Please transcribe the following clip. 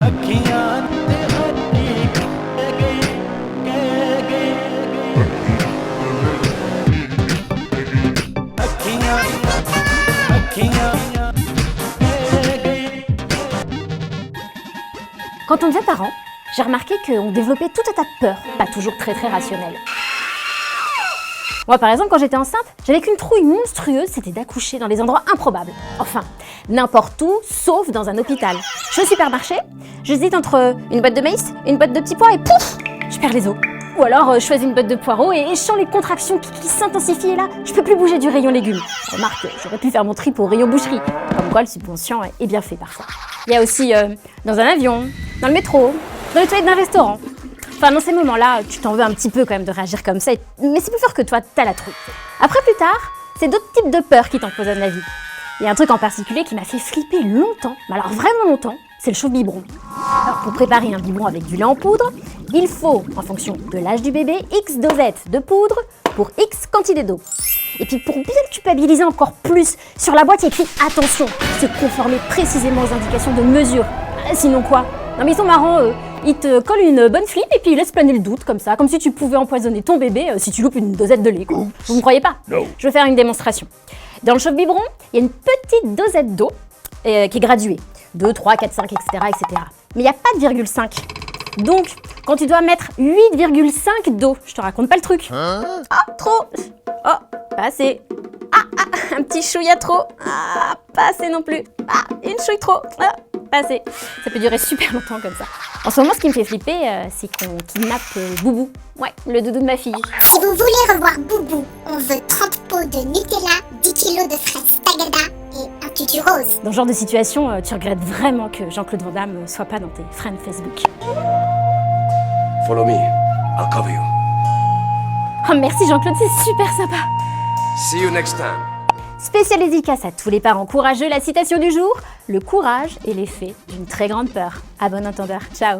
Quand on devient parent, j'ai remarqué qu'on développait tout un tas de peurs, pas toujours très rationnelles. Moi par exemple, quand j'étais enceinte, j'avais qu'une trouille monstrueuse, c'était d'accoucher dans des endroits improbables. Enfin, n'importe où, sauf dans un hôpital. Je vais au supermarché, j'hésite entre une boîte de maïs et une boîte de petits pois et pouf, je perds les os. Ou alors je choisis une boîte de poireaux et je sens les contractions qui s'intensifient et là, je peux plus bouger du rayon légumes. Remarque, j'aurais pu faire mon trip au rayon boucherie. Comme quoi le subconscient est bien fait parfois. Il y a aussi dans un avion, dans le métro, dans les toilettes d'un restaurant. Enfin, dans ces moments-là, tu t'en veux un petit peu quand même de réagir comme ça, mais c'est plus fort que toi, t'as la trouille. Après, plus tard, c'est d'autres types de peurs qui t'empoisonnent la vie. Il y a un truc en particulier qui m'a fait flipper longtemps, mais alors vraiment longtemps, c'est le chauffe-biberon. Alors, pour préparer un biberon avec du lait en poudre, il faut, en fonction de l'âge du bébé, X dosettes de poudre pour X quantité d'eau. Et puis pour bien culpabiliser encore plus, sur la boîte il y a écrit « Attention, se conformer précisément aux indications de mesure ». Sinon quoi? Non mais ils sont marrants eux. Ils te collent une bonne flip et puis ils laissent planer le doute comme ça, comme si tu pouvais empoisonner ton bébé si tu loupes une dosette de lait. Quoi. Vous me croyez pas? No. Je vais faire une démonstration. Dans le chauffe-biberon, il y a une petite dosette d'eau qui est graduée. 2, 3, 4, 5, etc. etc. Mais il n'y a pas de virgule 5. Donc, quand tu dois mettre 8,5 d'eau, je te raconte pas le truc. Ah, trop. Oh, pas assez. Un petit chouïa trop. Ah, pas assez non plus. Ah, une chouille trop. Ah, pas assez. Ça peut durer super longtemps comme ça. En ce moment, ce qui me fait flipper, c'est qu'on kidnappe Boubou. Ouais, le doudou de ma fille. Si vous voulez revoir Boubou, on veut 30 pots de Nutella, 10 kilos de fraises tagada et un tutu rose. Dans ce genre de situation, tu regrettes vraiment que Jean-Claude Van Damme soit pas dans tes friends Facebook. Follow me. I'll cover you. Oh merci Jean-Claude, c'est super sympa. See you next time. Spécial dédicace à tous les parents courageux, la citation du jour: le courage est l'effet d'une très grande peur. À bon entendeur, ciao.